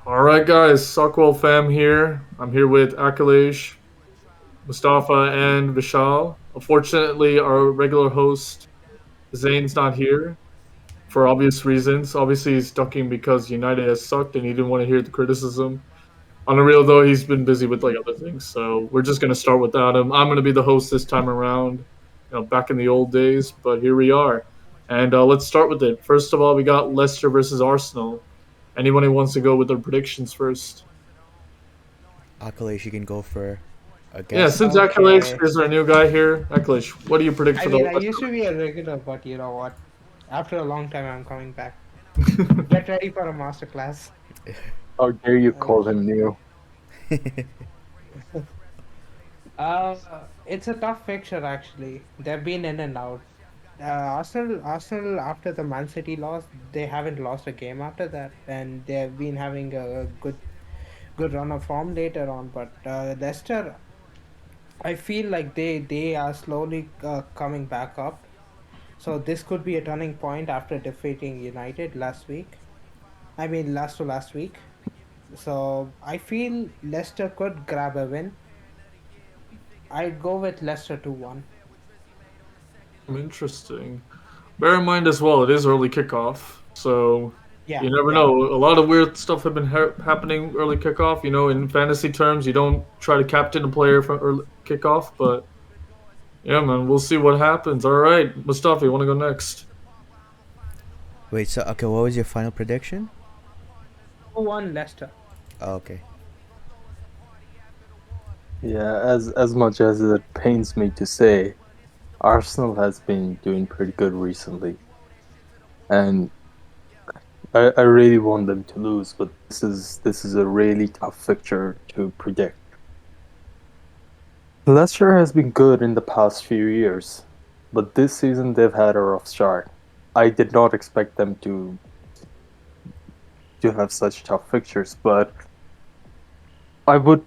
All right, guys, Soccerworld fam here. I'm here with Akhilesh, Mustafa, and Vishal. Unfortunately, our regular host Zane's not here for obvious reasons. Obviously, he's ducking because United has sucked and he didn't want to hear the criticism. On the real though, he's been busy with like other things, so we're just gonna start without him. I'm gonna be the host this time around. Back in the old days, but here we are, and let's start with it. First of all, we got Leicester versus Arsenal. Anyone who wants to go with their predictions first? Akalesh, you can go for a Yeah, guess. since Akhilesh Okay. is our new guy here, Akhilesh, what do you predict I for the mean, I Leicester? used to be a regular, but you know what? After a long time, I'm coming back. Get ready for a masterclass. How dare you Uh, call him new? uh, it's a tough fixture actually. They've been in and out. Arsenal, after the Man City loss, they haven't lost a game after that, and they've been having a good run of form later on. But Leicester, I feel like they are slowly coming back up. So this could be a turning point after defeating United last week. I mean, last to last week. So I feel Leicester could grab a win. I'd go with Leicester 2-1. Interesting. Bear in mind as well, it is early kickoff, so Yeah, you never yeah. know. A lot of weird stuff have been happening early kickoff. In fantasy terms, you don't try to captain a player from early kickoff, but yeah, man, we'll see what happens. All right, Mustafa, you want to go next? Wait, so okay, what was your final prediction? 2-1 Leicester. Oh, okay. Yeah, as much as it pains me to say, Arsenal has been doing pretty good recently, and I really want them to lose, but this is a really tough fixture to predict. Leicester has been good in the past few years, but this season they've had a rough start. I did not expect them to have such tough fixtures, but I would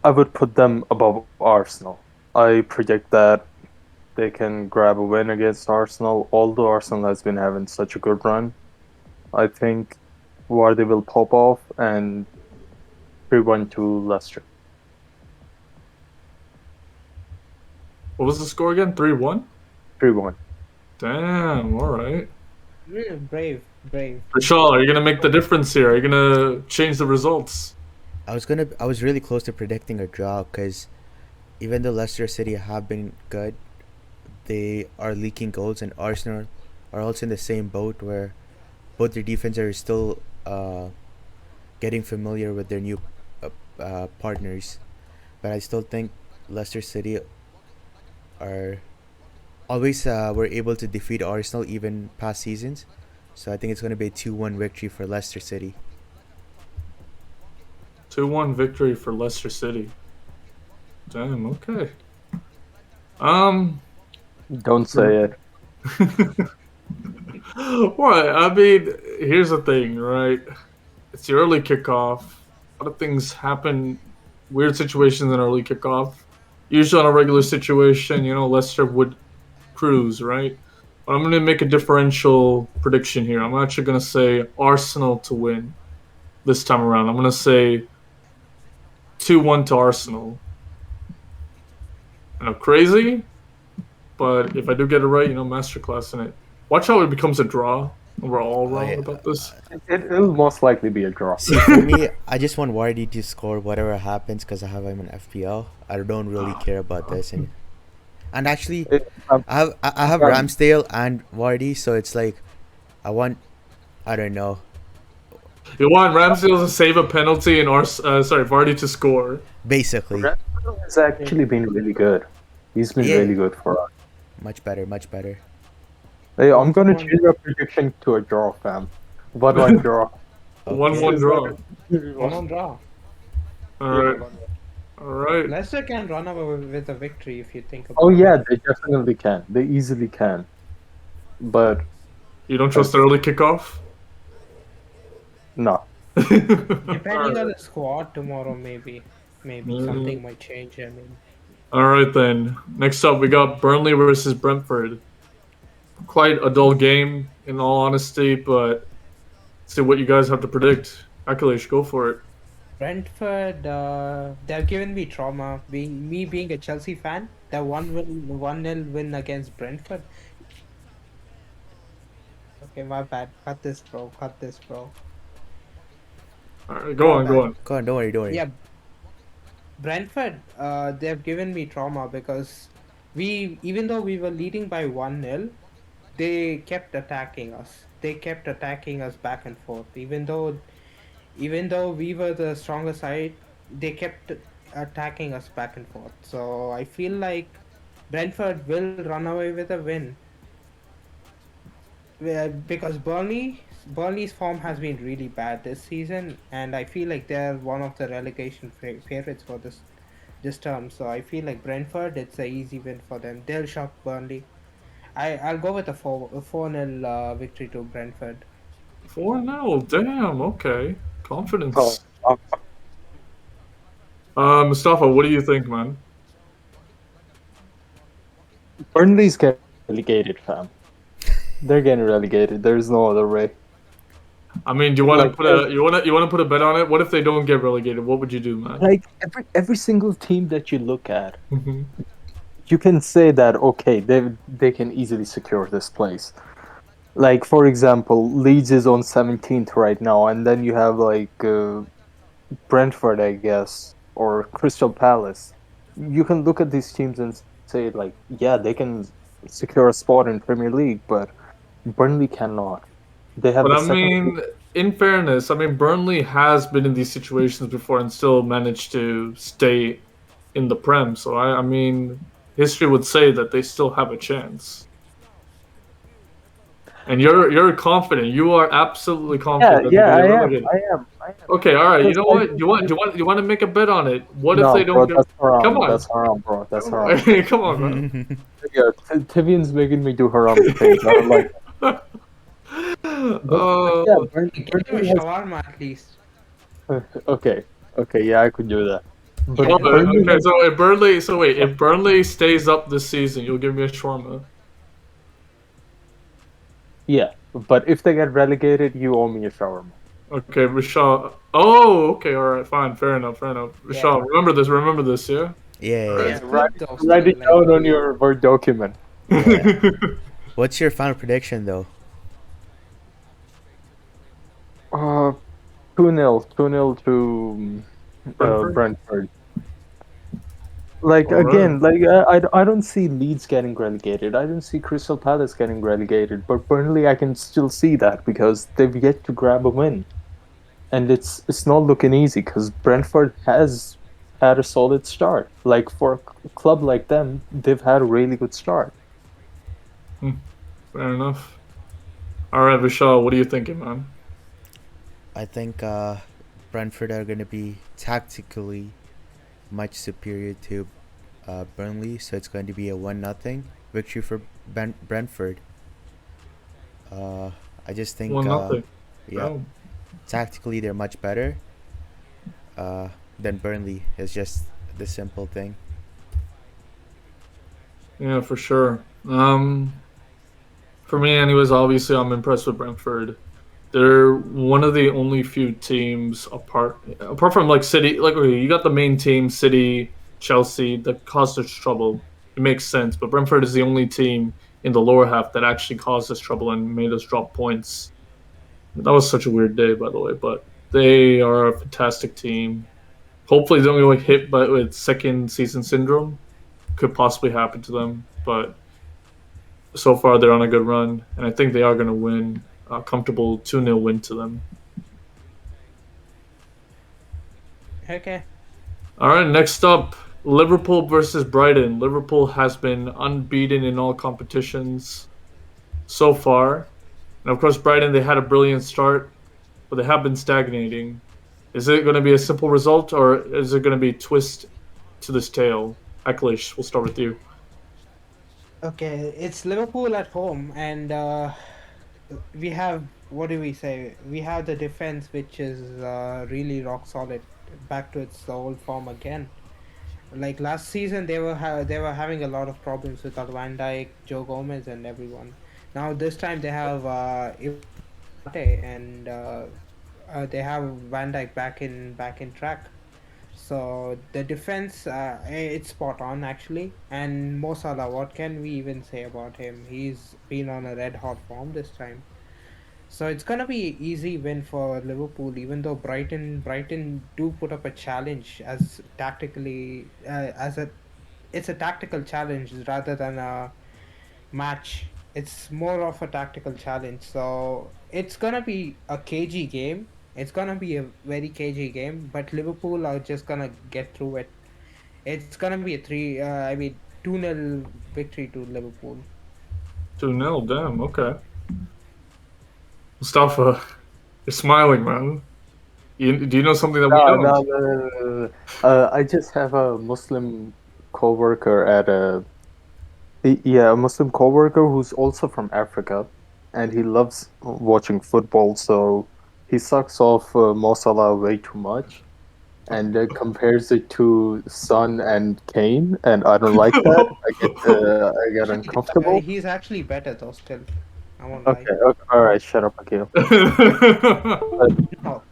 I would put them above Arsenal. I predict that they can grab a win against Arsenal, although Arsenal has been having such a good run. I think Vardy will pop off and 3-1 to Leicester. What was the score again? 3-1. 3-1. Damn. All right. Really brave, brave. Vishal, are you gonna make the difference here? Are you gonna change the results? I was really close to predicting a draw because even though Leicester City have been good, they are leaking goals, and Arsenal are also in the same boat where both their defense are still getting familiar with their new partners. But I still think Leicester City are always were able to defeat Arsenal even past seasons. So I think it's going to be a 2-1 victory for Leicester City. 2-1 victory for Leicester City. Damn. Okay. Um. Don't say it. Right. I mean, here's the thing, right? It's the early kickoff. A lot of things happen, weird situations in early kickoff. Usually on a regular situation, Leicester would cruise, right? But I'm going to make a differential prediction here. I'm actually going to say Arsenal to win this time around. I'm going to say 2-1 to Arsenal. I know, crazy, but if I do get it right, masterclass in it. Watch how it becomes a draw. We're all Oh wrong yeah. about this. It'll most likely be a draw. See, for me, I just want Vardy to score whatever happens because I have him in FPL. I don't really care about this, and actually, It, um, I have um, Ramsdale and Vardy, so it's like I want, I don't know, You want Ramsdale to save a penalty and Vardy to score. basically. Rashford has actually been really good. He's been Yeah, really good for us. much better, much better. Hey, I'm One, gonna one, change our prediction to a draw, fam. 1-1 draw. 1-1 Okay. draw. 1-1 draw. All right. All right. Leicester can run away with a victory if you think Oh about yeah, it. they definitely can. They easily can. But You don't trust the early kickoff? no. Depending on the squad tomorrow, maybe Mm. something might change. I mean, All right then. Next up, we got Burnley versus Brentford. Quite a dull game, in all honesty, but see what you guys have to predict. Akalish, go for it. Brentford, they've given me trauma. Being a Chelsea fan, the 1-0 win against Brentford. Okay, my bad. Cut this, bro. Cut this, bro. All right, go My on, go bad. on. Go on, don't worry, don't worry. Yeah, Brentford, they've given me trauma because even though we were leading by 1-0, they kept attacking us. They kept attacking us back and forth. Even though we were the stronger side, they kept attacking us back and forth. So I feel like Brentford will run away with a win. Because Burnley's form has been really bad this season, and I feel like they're one of the relegation favorites for this term. So I feel like Brentford, it's a easy win for them. They'll shock Burnley. I'll go with a 4-0 victory to Brentford. 4-0. Damn. Okay. Oh, Confidence. uh, Mustafa, what do you think, man? Burnley's getting relegated, fam. They're getting relegated. There's no other way. I mean, do you want to Like put a you want to put a bet on it? What if they don't get relegated? What would you do, man? every single team that you look at, Hmm. you can say that okay, they can easily secure this place. Like for example, Leeds is on 17th right now, and then you have Brentford, I guess, or Crystal Palace. You can look at these teams and say like, yeah, they can secure a spot in Premier League, but Burnley cannot. They have But the I second. mean, in fairness, I mean Burnley has been in these situations before and still managed to stay in the Prem. So I mean, history would say that they still have a chance. And you're confident. You are absolutely Yeah, confident that they're yeah, gonna I get am. relegated. I am. Okay, all right. You Because know I what? don't You want to make a bet on it? What if they No, don't bro, get? that's Come haram. on, That's haram, bro. That's come haram. on, come on, bro. Yeah, Tivian's making me do haram things. I don't like but yeah, Oh, Get him a Burnley has shawarma at least. okay. Okay, yeah, I could do that. well, But Yeah. Burnley okay. has So if Burnley, so wait, if Burnley stays up this season, you'll give me a shawarma. yeah, but if they get relegated, you owe me a shawarma. Okay, Rashad. Oh, okay, all right, fine, fair enough, fair enough. Yeah. Rashad, remember this, yeah. Yeah, All yeah, They'll yeah. right. Write, split though write still. it Like down on your Word document. Yeah. What's your final prediction though? Uh, 2-0, 2-0 to Brentford. Brentford. Like All right. again, I don't see Leeds getting relegated. I don't see Crystal Palace getting relegated. But Burnley, I can still see that because they've yet to grab a win, and it's not looking easy because Brentford has had a solid start. Like for a club like them, they've had a really good start. Hmm, fair enough. All right, Vishal, what are you thinking, man? I think Brentford are going to be tactically much superior to Burnley, so it's going to be a 1-0 victory for Brentford. Uh, I just think, 1-0. yeah, Oh, tactically they're much better than Burnley. It's just the simple thing. yeah, for sure. For me, anyways, obviously, I'm impressed with Brentford. They're one of the only few teams apart from like City. Like okay, you got the main team, City, Chelsea, that caused us trouble. It makes sense, but Brentford is the only team in the lower half that actually caused us trouble and made us drop points. That was such a weird day, by the way, but they are a fantastic team. Hopefully, they don't get hit by with second season syndrome. Could possibly happen to them, but so far they're on a good run, and I think they are going to win. A comfortable 2-0 win to them. okay. All right, next up, Liverpool versus Brighton. Liverpool has been unbeaten in all competitions so far. And of course, Brighton, they had a brilliant start, but they have been stagnating. Is it going to be a simple result, or is it going to be a twist to this tale? Aklish, we'll start with you. Okay, it's Liverpool at home, and we have, what do we say? We have the defense, which is really rock solid, back to its old form again. Like last season, they were having a lot of problems without Van Dijk, Joe Gomez, and everyone. Now this time they have Ivante and they have Van Dijk back in track. So the defense, it's spot on actually. And Mo Salah, what can we even say about him? He's been on a red hot form this time. So it's gonna be an easy win for Liverpool, even though Brighton do put up a challenge as tactically as a it's a tactical challenge rather than a match. It's more of a tactical challenge. So it's gonna be a cagey game. It's gonna be a very cagey game, but Liverpool are just gonna get through it. It's gonna be a 2-0 victory to Liverpool. 2-0, damn, okay. Mustafa, you're smiling, man. Do you know something that we No, don't? no, no, no, no, no, no. I just have a Muslim coworker at a yeah, a Muslim coworker who's also from Africa, and he loves watching football. So he sucks off Mo Salah way too much, and compares it to Son and Kane, and I don't like that. I get uncomfortable. He's actually better though. Still, I won't lie. Okay, okay, all right, shut up, Akil. But No,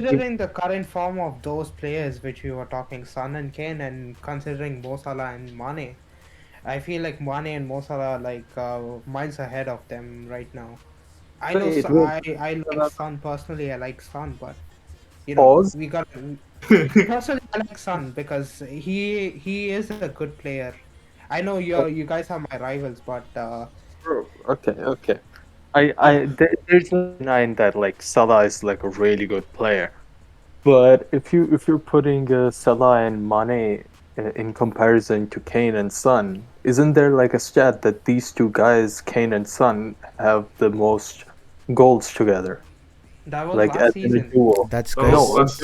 if, considering the current form of those players which we were talking, Son and Kane, and considering Mo Salah and Mane, I feel like Mane and Mo Salah are like miles ahead of them right now. I know wait, wait, I like Son personally. I like Son, but pause. we got personally I like Son because he is a good player. I know you guys are my rivals, but Bro, okay, okay. There's no denying that like Salah is like a really good player. But if you're putting Salah and Mane in comparison to Kane and Son, isn't there like a stat that these two guys, Kane and Son, have the most goals together, that was like last as in a season. duo? That's Oh, because No, that's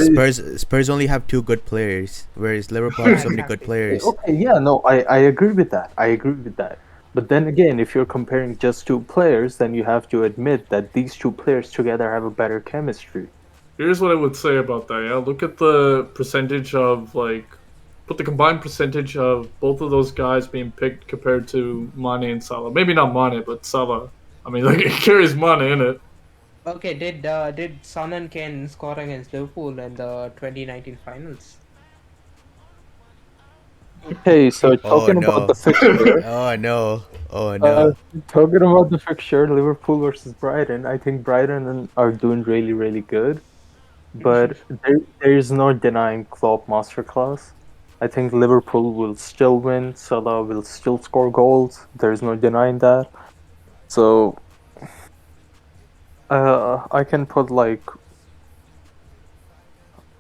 Spurs only have two good players, whereas Liverpool have Yeah, so many good exactly. players. okay, yeah, no, I agree with that. I agree with that. But then again, if you're comparing just two players, then you have to admit that these two players together have a better chemistry. Here's what I would say about that. Yeah, look at the percentage of put the combined percentage of both of those guys being picked compared to Mane and Salah. Maybe not Mane, but Salah. I mean, like it carries Mane in it. Okay, did Son and Kane score against Liverpool in the 2019 finals? Okay, so Oh talking about the no! fixture, Oh no! Oh Uh, no! talking about the fixture, Liverpool versus Brighton, I think Brighton are doing really, really good, but there is no denying Klopp masterclass. I think Liverpool will still win. Salah will still score goals. There's no denying that. So, I can put like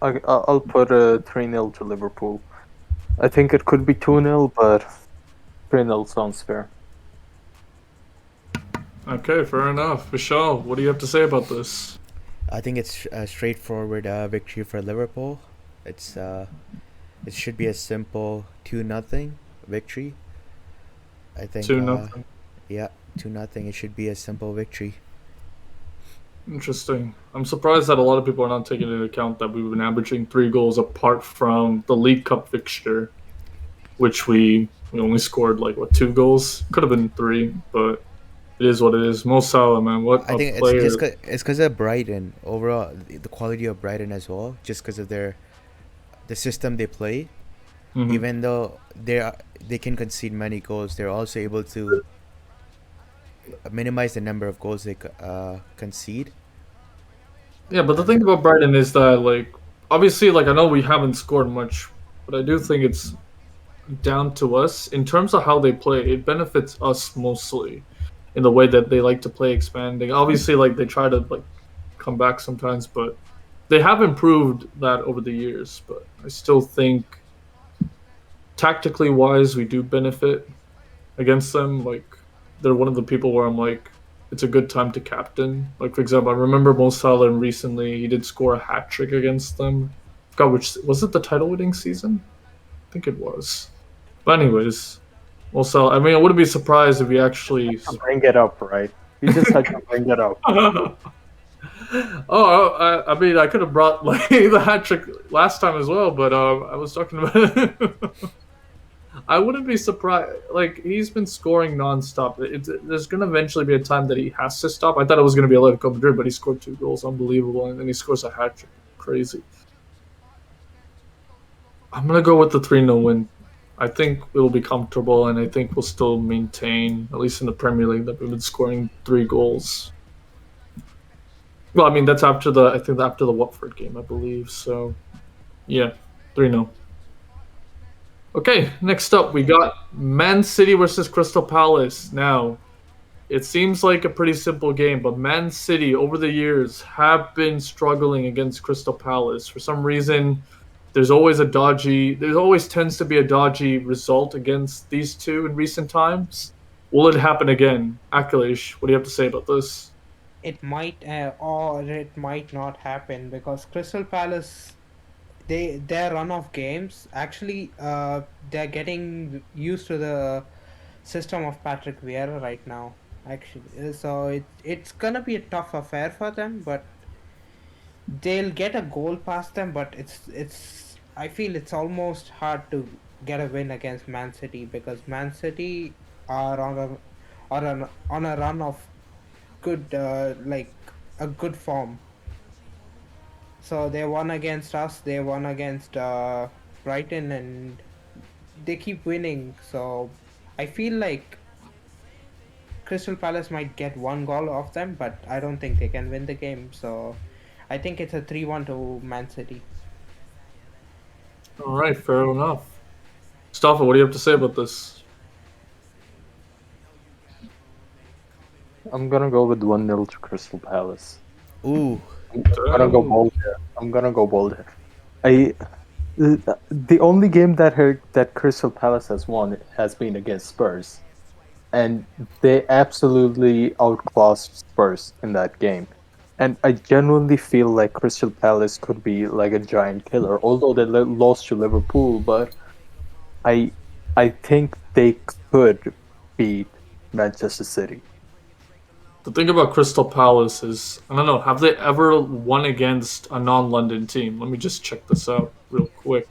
I'll put a 3-0 to Liverpool. I think it could be 2-0, but 3-0 sounds fair. Okay, fair enough. Vishal, what do you have to say about this? I think it's a straightforward victory for Liverpool. It should be a simple 2-0 victory. I think 2-0. yeah, 2-0. It should be a simple victory. Interesting. I'm surprised that a lot of people are not taking into account that we've been averaging 3 goals apart from the League Cup fixture, which we only scored like what 2 goals. Could have been 3, but it is what it is. Mo Salah, man, what I a think player! it's because of Brighton overall, the quality of Brighton as well, just because of the system they play. Hmm. Even though they can concede many goals, they're also able to minimize the number of goals they concede. Yeah, but the And thing about Brighton is that like obviously like I know we haven't scored much, but I do think it's down to us in terms of how they play. It benefits us mostly in the way that they like to play expanding. Obviously, like they try to like come back sometimes, but they have improved that over the years. But I still think tactically wise, we do benefit against them. Like they're one of the people where I'm like, it's a good time to captain. Like for example, I remember Mo Salah recently he did score a hat trick against them. I forgot which was it the title winning season? I think it was. But anyways, Mo Salah. I mean, I wouldn't be surprised if he actually. To bring it up, right? You just had to bring it up. Oh, I mean, I could have brought like the hat trick last time as well, but I was talking about. I wouldn't be surprised. Like he's been scoring nonstop. There's gonna eventually be a time that he has to stop. I thought it was gonna be Atletico Madrid, but he scored 2 goals, unbelievable, and then he scores a hat trick, crazy. I'm gonna go with the 3-0 win. I think we'll be comfortable, and I think we'll still maintain, at least in the Premier League, that we've been scoring 3 goals. Well, I mean that's after the I think after the Watford game, I believe. So yeah, 3-0. Okay, next up we got Man City versus Crystal Palace. Now, it seems like a pretty simple game, but Man City over the years have been struggling against Crystal Palace. For some reason, there always tends to be a dodgy result against these two in recent times. Will it happen again? Akilish, what do you have to say about this? It might or it might not happen because Crystal Palace, their run of games actually they're getting used to the system of Patrick Vieira right now. Actually, so it's gonna be a tough affair for them, but they'll get a goal past them. But it's I feel it's almost hard to get a win against Man City because Man City are on a run of good like a good form. So they won against us, they won against Brighton, and they keep winning. So I feel like Crystal Palace might get one goal off them, but I don't think they can win the game. So I think it's a 3-1 to Man City. All right, fair enough. Mustafa, what do you have to say about this? I'm gonna go with 1-0 to Crystal Palace. Ooh, I'm gonna go bold here. I'm gonna go bold here. I the only game that Crystal Palace has won has been against Spurs, and they absolutely outclassed Spurs in that game. And I genuinely feel like Crystal Palace could be like a giant killer, although they lost to Liverpool. But I I think they could beat Manchester City. The thing about Crystal Palace is, I don't know, have they ever won against a non-London team? Let me just check this out real quick.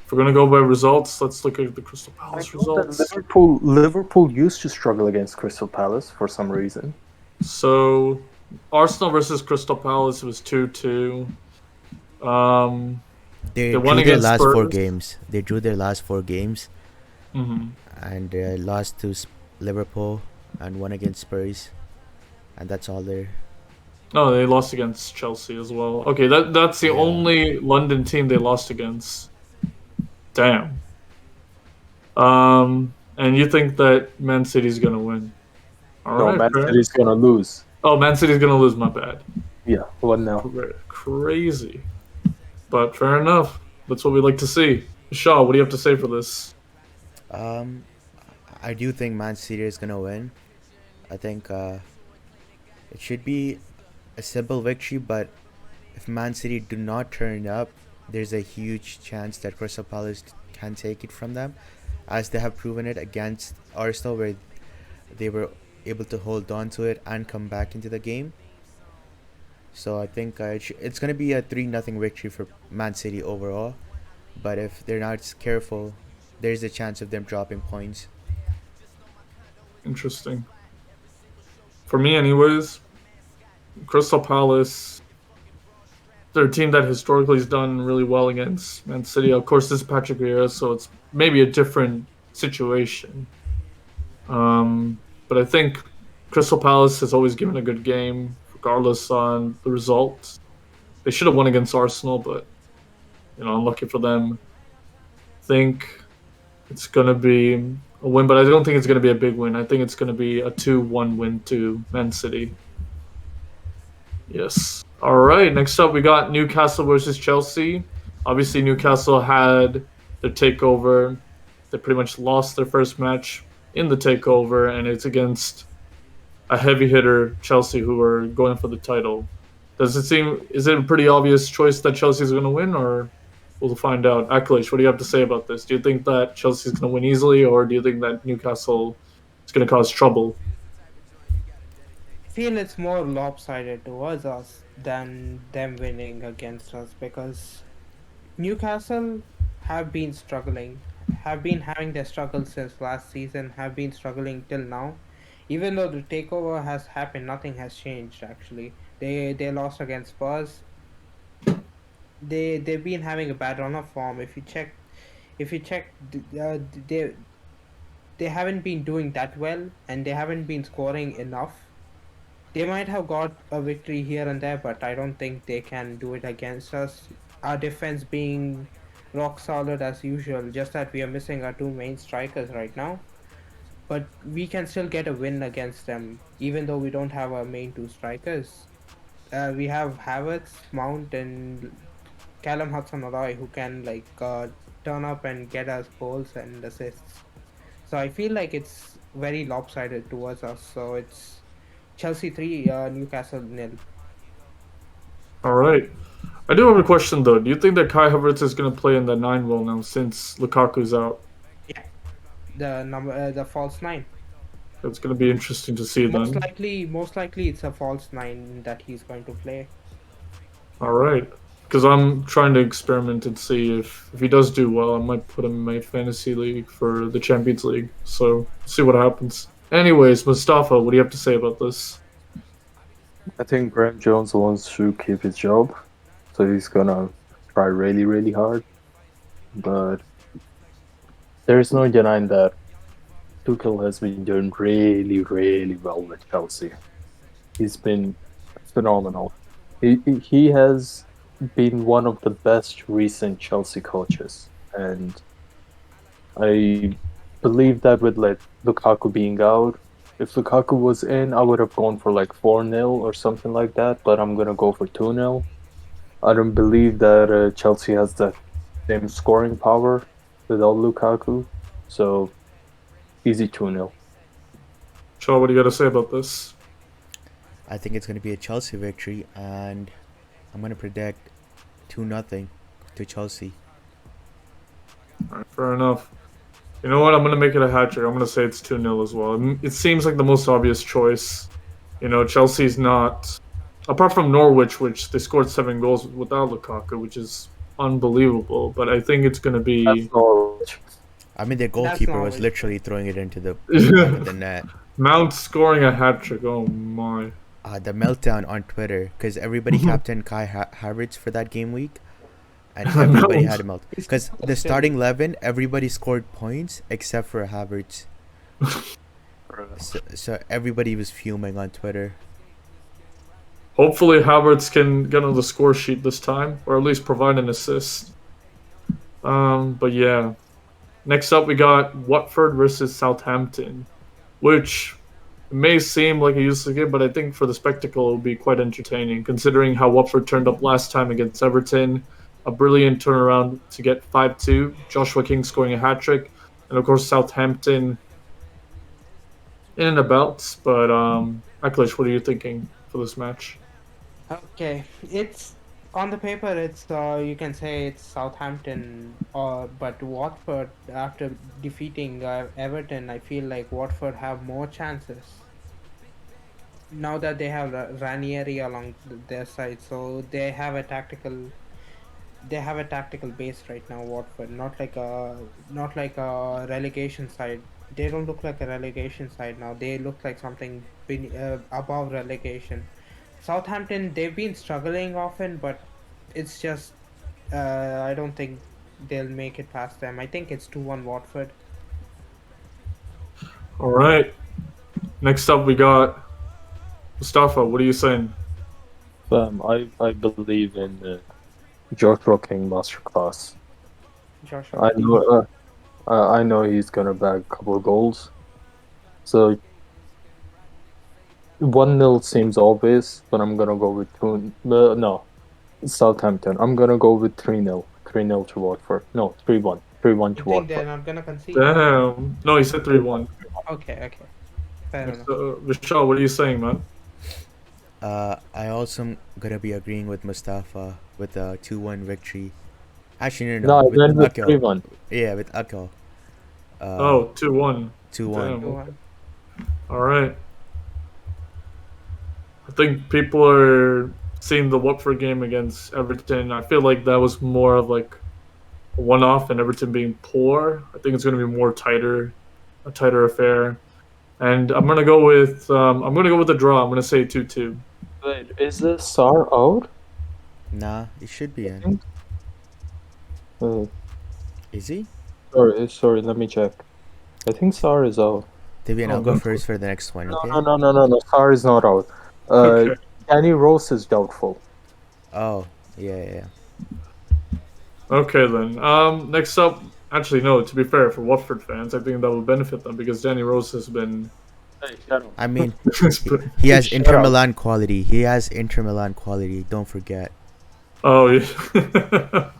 If we're gonna go by results, let's look at the Crystal I Palace know that results. Liverpool used to struggle against Crystal Palace for some reason. So, Arsenal versus Crystal Palace was 2-2. Um, they they won drew their against last four Spurs. games. They drew their last 4 games Hmm. and lost to Liverpool and won against Spurs, and that's all there. Oh, they lost against Chelsea as well. Okay, that's the Yeah. only London team they lost against. Damn. And you think that Man City's gonna win? All No, right, Man fair. City's gonna lose. Oh, Man City's gonna lose. My bad. Yeah, 1-0. Crazy, but fair enough. That's what we like to see. Shaw, what do you have to say for this? Um, I do think Man City is gonna win. I think it should be a simple victory, but if Man City do not turn up, there's a huge chance that Crystal Palace can take it from them, as they have proven it against Arsenal, where they were able to hold on to it and come back into the game. So I think it's gonna be a 3-0 victory for Man City overall. But if they're not careful, there's a chance of them dropping points. Interesting. For me, anyways, Crystal Palace. They're a team that historically has done really well against Man City. Of course, this is Patrick Vieira, so it's maybe a different situation. But I think Crystal Palace has always given a good game, regardless on the result. They should have won against Arsenal, but unlucky for them. I think it's gonna be a win, but I don't think it's gonna be a big win. I think it's gonna be a 2-1 win to Man City. Yes. All right. Next up, we got Newcastle versus Chelsea. Obviously, Newcastle had their takeover. They pretty much lost their first match in the takeover, and it's against a heavy hitter, Chelsea, who are going for the title. Is it a pretty obvious choice that Chelsea's going to win, or we'll find out? Akilish, what do you have to say about this? Do you think that Chelsea's going to win easily, or do you think that Newcastle is going to cause trouble? I feel it's more lopsided towards us than them winning against us because Newcastle have been struggling, have been having their struggles since last season, have been struggling till now. Even though the takeover has happened, nothing has changed actually. They lost against Spurs. They've been having a bad run of form. If you check, they haven't been doing that well, and they haven't been scoring enough. They might have got a victory here and there, but I don't think they can do it against us. Our defense being rock solid as usual, just that we are missing our two main strikers right now. But we can still get a win against them, even though we don't have our main two strikers. We have Havertz, Mount, and Callum Hudson-Odoi who can turn up and get us goals and assists. So I feel like it's very lopsided towards us. So it's Chelsea 3, Newcastle nil. All right. I do have a question though. Do you think that Kai Havertz is going to play in the 9 role now since Lukaku's out? Yeah, the false nine. It's going to be interesting to see then. Most likely it's a false nine that he's going to play. All right. Because I'm trying to experiment and see if he does do well, I might put him in my fantasy league for the Champions League. So see what happens. Anyways, Mustafa, what do you have to say about this? I think Graham Jones wants to keep his job, so he's gonna try really, really hard. But there's no denying that Tuchel has been doing really, really well with Chelsea. He's been phenomenal. He has been one of the best recent Chelsea coaches, and I believe that with like Lukaku being out, if Lukaku was in, I would have gone for like 4-0 or something like that, but I'm gonna go for 2-0. I don't believe that Chelsea has the same scoring power without Lukaku, so easy 2-0. Shaw, what do you got to say about this? I think it's going to be a Chelsea victory, and I'm going to predict 2-0 to Chelsea. All right, fair enough. You know what? I'm going to make it a hat trick. I'm going to say it's 2-0 as well. It seems like the most obvious choice. You know, Chelsea's not, apart from Norwich, which they scored 7 goals without Lukaku, which is unbelievable. But I think it's going to That's be Norwich. I mean, their That's goalkeeper was Norwich. literally throwing it into the back of the net. Mount scoring a hat trick. Oh my. The meltdown on Twitter, because everybody captained Kai Havertz for that game week, and everybody had him out. Because the starting 11, everybody scored points except for Havertz. So everybody was fuming on Twitter. Hopefully, Havertz can get on the score sheet this time, or at least provide an assist. But yeah. Next up, we got Watford versus Southampton, which may seem like a useless game, but I think for the spectacle, it will be quite entertaining, considering how Watford turned up last time against Everton. A brilliant turnaround to get 5-2. Joshua King scoring a hat trick, and of course Southampton in and about. But Aklish, what are you thinking for this match? Okay, it's on the paper. It's you can say it's Southampton, or but Watford after defeating Everton, I feel like Watford have more chances now that they have Ranieri along their side. So they have a tactical base right now. Watford, not like a relegation side. They don't look like a relegation side now. They look like something above relegation. Southampton, they've been struggling often, but it's just I don't think they'll make it past them. I think it's 2-1 Watford. All right. Next up, we got Mustafa. What are you saying? I believe in Joshua King masterclass. Joshua. I know he's gonna bag a couple of goals. So 1-0 seems obvious, but I'm gonna go with 2. No, Southampton. I'm gonna go with 3-0. 3-0 to Watford. No, 3-1. 3-1 You to think they're Watford. not gonna concede? Damn. No, he said 3-1. Okay, fair enough. Vishal, what are you saying, man? I also am gonna be agreeing with Mustafa with a 2-1 victory. Actually, No, I with went with Akil. 3-1. Yeah, with Akil. Oh, 2-1. 2-1. Damn. 2-1. All right. I think people are seeing the Watford game against Everton. I feel like that was more of like one-off and Everton being poor. I think it's going to be a tighter affair. And I'm gonna go with the draw. I'm gonna say 2-2. Wait, is the Sar out? Nah, it should be I in. think. Wait, Is he? sorry. Let me check. I think Sar is out. Davian, Oh I'll go no. first for the next one, No, okay? no. Sar is not out. Okay. Danny Rose is doubtful. Oh, yeah. Okay then. Next up, actually no. To be fair, for Watford fans, I think that will benefit them because Danny Rose has been. Hey, shut up. I mean, has he, been- he has Shut Inter up. Milan quality. He has Inter Milan quality. Don't forget. oh yeah.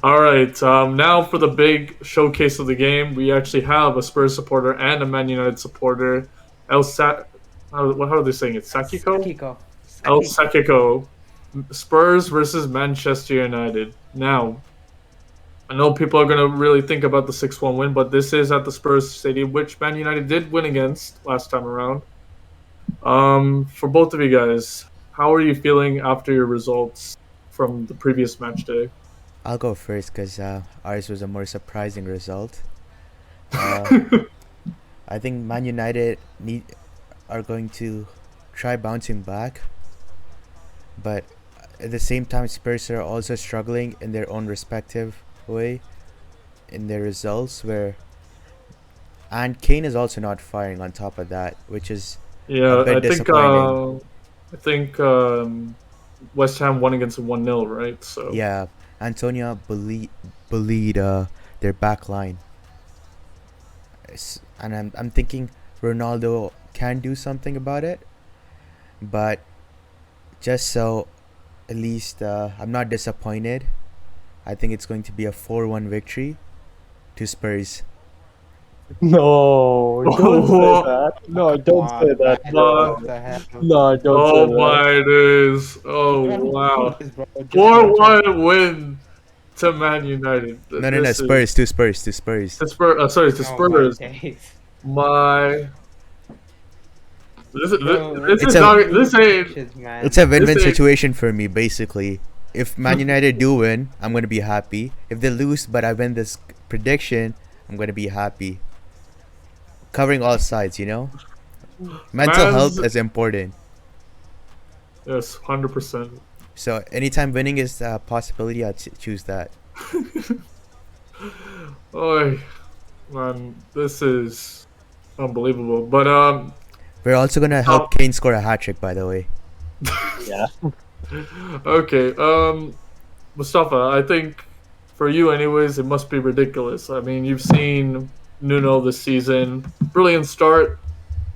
All right. Now for the big showcase of the game, we actually have a Spurs supporter and a Man United supporter. El Sa- how are they saying it? Sakiko. Kiko. El Saki. Sakiko. Spurs versus Manchester United. Now, I know people are going to really think about the 6-1 win, but this is at the Spurs Stadium, which Man United did win against last time around. For both of you guys, how are you feeling after your results from the previous match day? I'll go first because ours was a more surprising result. Uh, I think Man United are going to try bouncing back, but at the same time, Spurs are also struggling in their own respective way in their results. And Kane is also not firing on top of that, which is a Yeah, bit disappointing. West Ham won against a 1-0, right? So Yeah, Antonio bullied their back line. And I'm thinking Ronaldo can do something about it, but just so at least I'm not disappointed. I think it's going to be a 4-1 victory to Spurs. No, don't say that. No, don't say that, Man, bro. what the hell? No, don't say oh that. my days. You Oh gotta do wow. this, bro. Just watch out. 4-1 win to Man United. No, This is Spurs to Spurs to Spurs. to Spurs. Sorry, to Oh my Spurs. days. My Bro, this It's is a not this ain't Wishes, man. It's a win-win This ain't- situation for me, basically. If Man United do win, I'm gonna be happy. If they lose, but I win this prediction, I'm gonna be happy. Covering all sides, you know. Mental Man's health is important. yes, 100%. So anytime winning is a possibility, I choose that. Oh man, this is unbelievable. But We're also gonna help Kane score a hat trick, by the way. Yeah. okay. Mustafa, I think for you, anyways, it must be ridiculous. I mean, you've seen Nuno this season, brilliant start.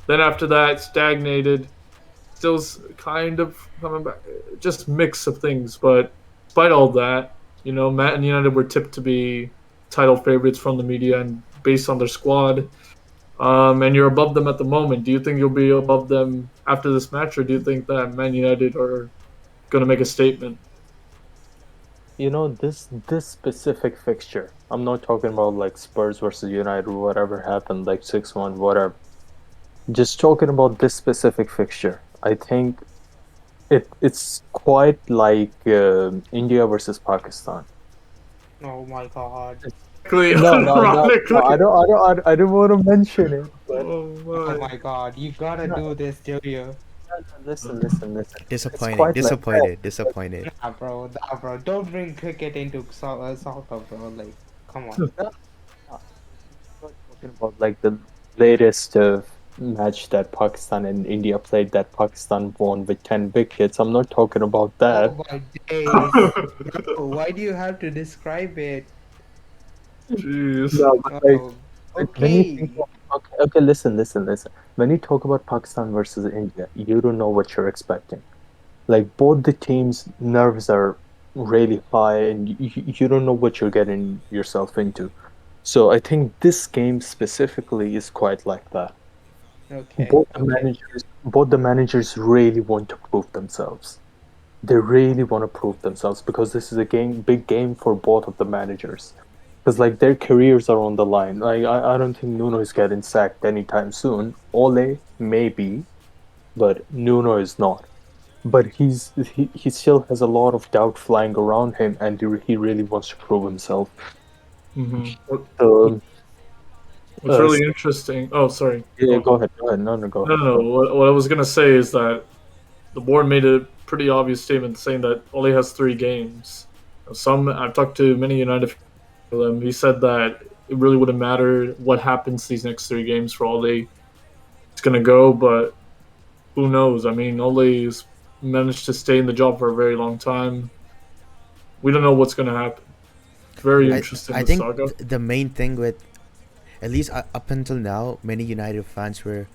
Then after that, stagnated. Still kind of coming back. Just mix of things. But despite all that, Matt and United were tipped to be title favorites from the media and based on their squad. And you're above them at the moment. Do you think you'll be above them after this match, or do you think that Man United are going to make a statement? This specific fixture. I'm not talking about like Spurs versus United or whatever happened, like 6-1, whatever. Just talking about this specific fixture. I think it's quite like India versus Pakistan. Oh my god. No. Ironically. I don't want to mention it, but Oh Oh my. my god. You gotta do this, do you? listen. It's Disappointing, quite like disappointed. Nah, bro. Don't bring cricket into soccer, bro. Like, come on. that. Talking about like the latest match that Pakistan and India played that Pakistan won with 10 wickets. I'm not talking about that. Oh my days. Bro, why do you have to describe it? Jeez. No, but Oh, when you think okay. okay, listen. When you talk about Pakistan versus India, you don't know what you're expecting. Like both the teams' nerves are really high, and you don't know what you're getting yourself into. So I think this game specifically is quite like that. Okay, okay. Both the managers really want to prove themselves. They really want to prove themselves because this is a big game for both of the managers. Because like their careers are on the line. Like I don't think Nuno is getting sacked anytime soon. Ole maybe, but Nuno is not. but he still has a lot of doubt flying around him, and he really wants to prove himself. Hmm. So, What's really so interesting. Oh, sorry. yeah, Go on. go ahead, go ahead. No, no, go No, ahead. no, no. Go. What I was gonna say is that the board made a pretty obvious statement saying that Ole has 3 games. Some I've talked to many United fans. He said that it really wouldn't matter what happens these next 3 games for Ole. It's gonna go, but who knows? I mean, Ole's managed to stay in the job for a very long time. We don't know what's gonna happen. It's very I interesting, I the think saga. the main thing with, at least up until now, many United fans were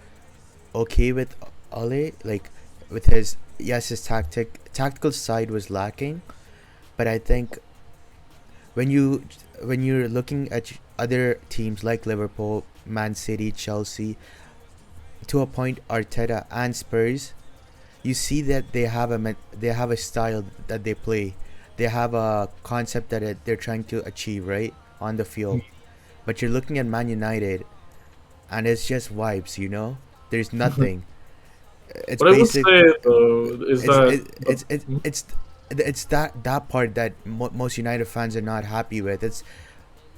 okay with Ole, like with his, yes, his tactical side was lacking, but I think when you're looking at other teams like Liverpool, Man City, Chelsea, to a point Arteta and Spurs, you see that they have a style that they play. They have a concept that they're trying to achieve, right, on the field. But you're looking at Man United, and it's just vibes, you know. There's nothing. It's What I would basic. say though is It's that it, it's that part that most United fans are not happy with. It's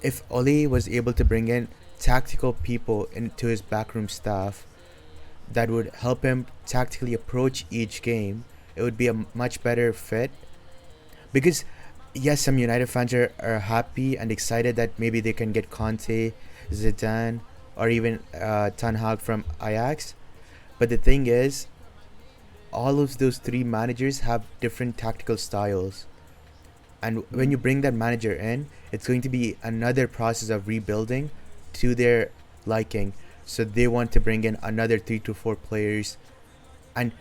if Oli was able to bring in tactical people into his backroom staff that would help him tactically approach each game, it would be a much better fit. Because yes, some United fans are happy and excited that maybe they can get Conte, Zidane, or even Ten Hag from Ajax. But the thing is, all of those 3 managers have different tactical styles. And when you bring that manager in, it's going to be another process of rebuilding to their liking. So they want to bring in another 3 to 4 players, and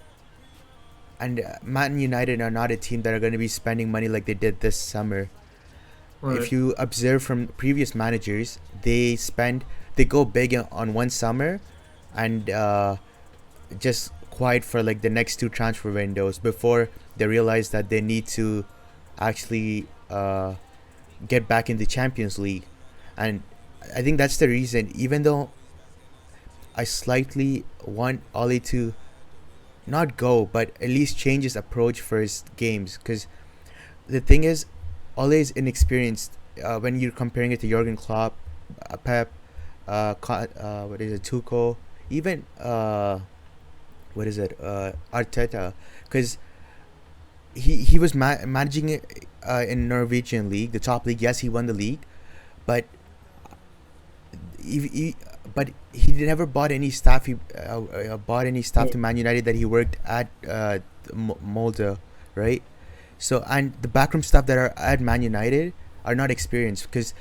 Man United are not a team that are going to be spending money like they did this summer. right. If you observe from previous managers, they go big on one summer, and just quiet for like the next 2 transfer windows before they realize that they need to actually get back in the Champions League. And I think that's the reason, even though I slightly want Oli to not go, but at least change his approach for his games. Because the thing is, Ole is inexperienced when you're comparing it to Jurgen Klopp, Pep, what is it, Tuchel, even what is it, Arteta. Because he was managing it in Norwegian league, the top league. Yes, he won the league, but he but he never bought any staff. He bought any staff to Man United that he worked at Molde, right? So, and the backroom staff that are at Man United are not experienced because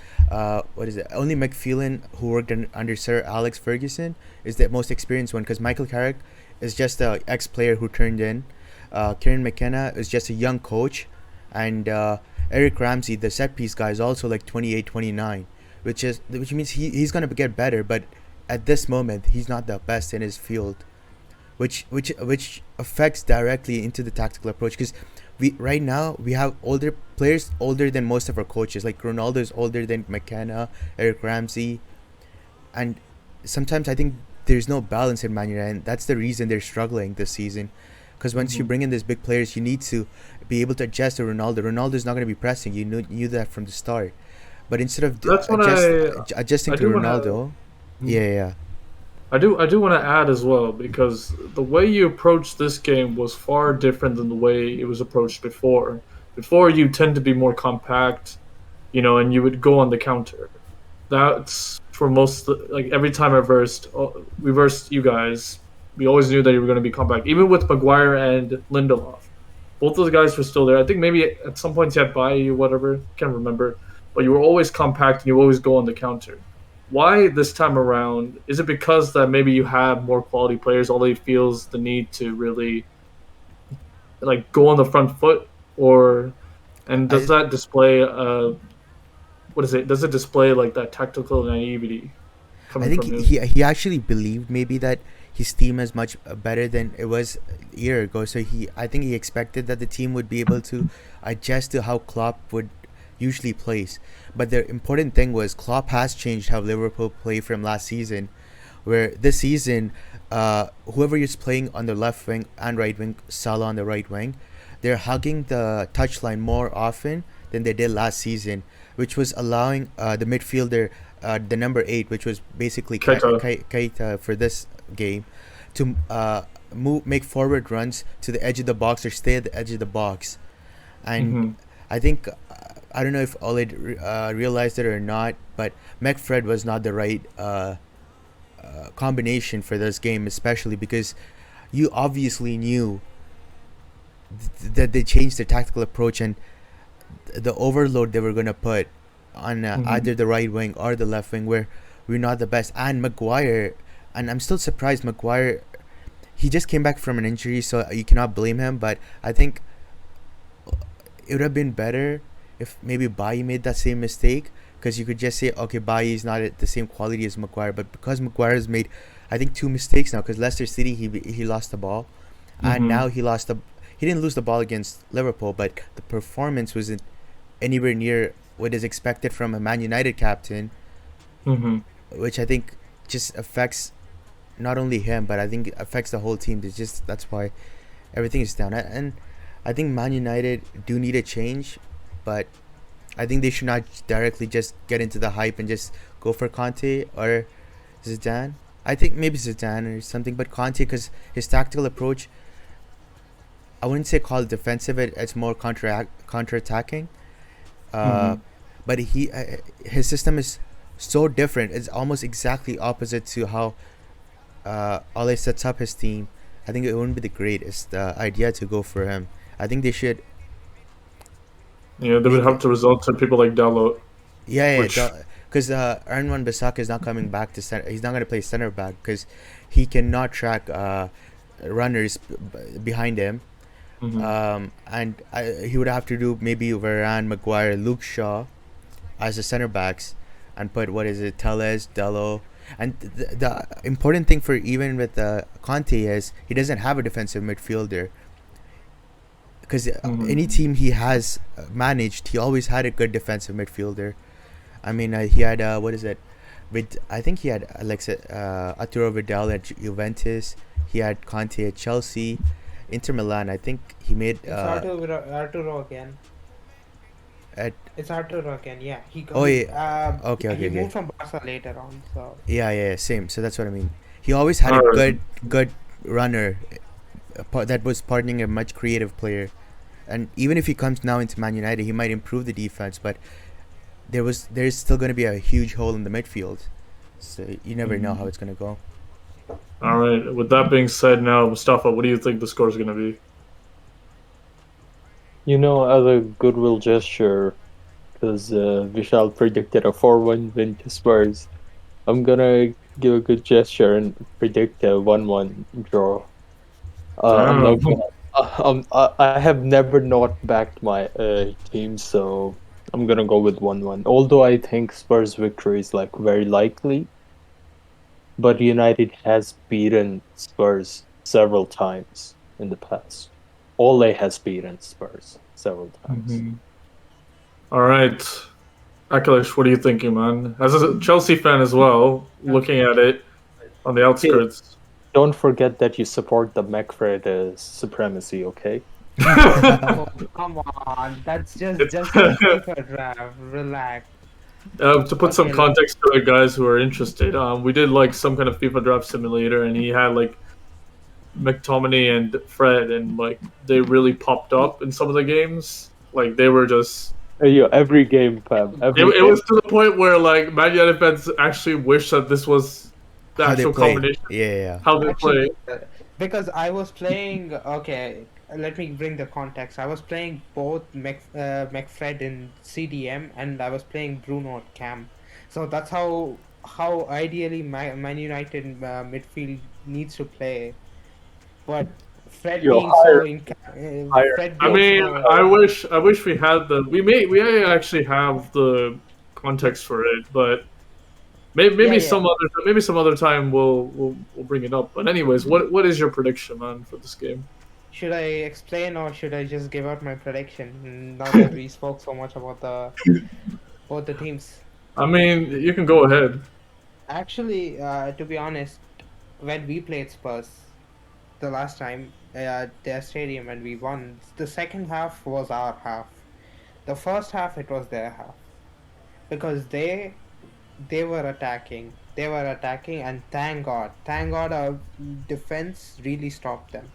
what is it? Only McPhelan, who worked under Sir Alex Ferguson, is the most experienced one, because Michael Carrick is just a ex-player who turned in. Kieran McKenna is just a young coach, and Eric Ramsey, the set piece guy, is also like 28, 29, which means he's gonna get better, but at this moment he's not the best in his field, which affects directly into the tactical approach. Because we right now we have older players, older than most of our coaches. Like Ronaldo is older than McKenna, Eric Ramsey, and sometimes I think there's no balance in Man United, and that's the reason they're struggling this season. Because once you Mhm. bring in these big players, you need to be able to adjust to Ronaldo. Ronaldo is not going to be pressing. You knew that from the start. But instead of That's what adjusting I to do want to. Ronaldo, yeah. I do want to add as well, because the way you approached this game was far different than the way it was approached before. Before, you tend to be more compact, and you would go on the counter. That's for most, like every time we versed you guys. We always knew that you were going to be compact, even with Maguire and Lindelof. Both those guys were still there. I think maybe at some points you had Bailly or whatever, can't remember, but you were always compact and you always go on the counter. Why this time around? Is it because that maybe you have more quality players? Ole feels the need to really like go on the front foot, or and does I that display what is it? Does it display like that tactical naivety I coming think from him? he actually believed maybe that his team is much better than it was a year ago. So I think he expected that the team would be able to adjust to how Klopp would usually plays. But the important thing was Klopp has changed how Liverpool play from last season, where this season, whoever is playing on the left wing and right wing, Salah on the right wing, they're hugging the touchline more often than they did last season, which was allowing the midfielder, the number 8, which was basically Keita. Keita for this game, to make forward runs to the edge of the box or stay at the edge of the box. And Hmm. I think I don't know if Ole realized it or not, but McFred was not the right combination for this game, especially because you obviously knew that they changed their tactical approach and the overload they were going to put on Hmm. either the right wing or the left wing, where we're not the best. And Maguire, and I'm still surprised Maguire, he just came back from an injury, so you cannot blame him. But I think it would have been better if maybe Bailly made that same mistake, because you could just say, okay, Bailly is not at the same quality as Maguire, but because Maguire has made, I think, 2 mistakes now, because Leicester City he lost the ball, and Hmm. now he didn't lose the ball against Liverpool, but the performance wasn't anywhere near what is expected from a Man United captain, Hmm. which I think just affects not only him, but I think it affects the whole team. That's why everything is down. And I think Man United do need a change, but I think they should not directly just get into the hype and just go for Conte or Zidane. I think maybe Zidane or something, but Conte, because his tactical approach, I wouldn't say call it defensive. It's more counter attacking. Uh, Hmm. but his system is so different. It's almost exactly opposite to how Ole sets up his team. I think it wouldn't be the greatest idea to go for him. I think they should Yeah, they would make have it. to resort to people like Dalot, Yeah, which. because Aaron Wan Bissaka is not coming back to center. He's not going to play center back because he cannot track runners behind him. Hmm. And he would have to do maybe Varane, Maguire, Luke Shaw as the center backs, and put what is it, Teles, Dello. And the important thing for even with Conte is he doesn't have a defensive midfielder, because Hmm. any team he has managed, he always had a good defensive midfielder. I mean, he had what is it? I think he had Arturo Vidal at Juventus. He had Conte at Chelsea, Inter Milan. I think he made It's Arturo again. at. It's Arturo again. Yeah, Oh yeah. Okay, he okay, okay. moved from Barca later on. So Yeah, same. So that's what I mean. He always had a All right. good runner, that was partnering a much creative player. And even if he comes now into Man United, he might improve the defense, but there's still going to be a huge hole in the midfield. So you never know how Mhm. it's going to go. All right. With that being said, now Mustafa, what do you think the score is going to be? As a goodwill gesture, because Vishal predicted a 4-1 win to Spurs, I'm gonna give a good gesture and predict a 1-1 draw. I'm Damn. not gonna. I have never not backed my team, so I'm gonna go with 1-1. Although I think Spurs victory is like very likely, but United has beaten Spurs several times in the past. Ole has beaten Spurs several times. Mhm. All right. Akilish, what are you thinking, man? As a Chelsea fan as well, looking at it on the Hey, outskirts. don't forget that you support the McFred supremacy, okay? oh come on, that's just a FIFA draft. Relax. To put some Okay, let context to it, guys who are interested, we did like some kind of FIFA draft simulator, and he had like McTominay and Fred, and like they really popped up in some of the games. Like they were just. Yeah, every game, fam. Every It game. was to the point where like Man United fans actually wish that this was the How they actual play? combination Yeah. how they play. actually because I was playing. Okay, let me bring the context. I was playing both McFred in CDM, and I was playing Bruno at Cam. So that's how ideally Man United midfield needs to play. But Yo, higher, higher. Fred I being mean, so. I wish we had we may actually have the context for it, but Yeah, some yeah. other time we'll bring it up. But anyways, what is your prediction, man, for this game? Should I explain or should I just give out my prediction now that we spoke so much about the both the teams? I mean, you can go ahead. Actually, to be honest, when we played Spurs the last time at their stadium and we won, the second half was our half. The first half it was their half because they were attacking. They were attacking, and thank God, our defense really stopped them.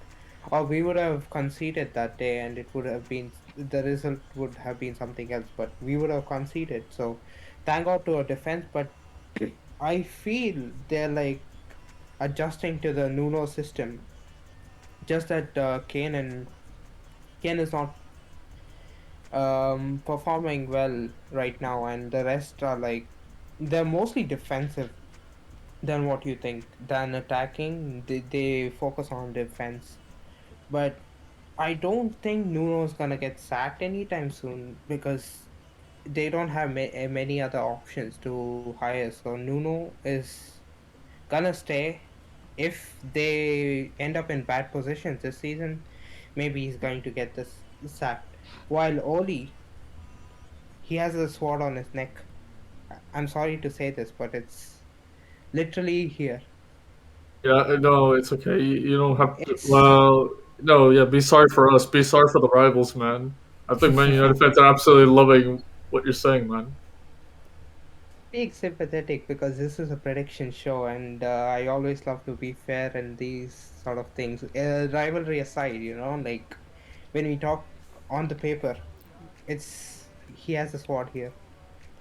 Or we would have conceded that day, and it would have been the result would have been something else. But we would have conceded. So, thank God to our defense. But I feel they're like adjusting to the Nuno system. Just that Kane is not performing well right now, and the rest are like they're mostly defensive than what you think. Than attacking, they focus on defense. But I don't think Nuno's gonna get sacked anytime soon because they don't have many other options to hire. So Nuno is gonna stay. If they end up in bad positions this season, maybe he's going to get this sacked. While Oli, he has a sword on his neck. I'm sorry to say this, but it's literally here. Yeah, no, it's okay. You don't have to. It's Well, no, yeah. Be sorry for us. Be sorry for the rivals, man. I think Man United fans are absolutely loving what you're saying, man. being sympathetic because this is a prediction show, and I always love to be fair in these sort of things. Rivalry aside, like when we talk on the paper, it's he has a sword here.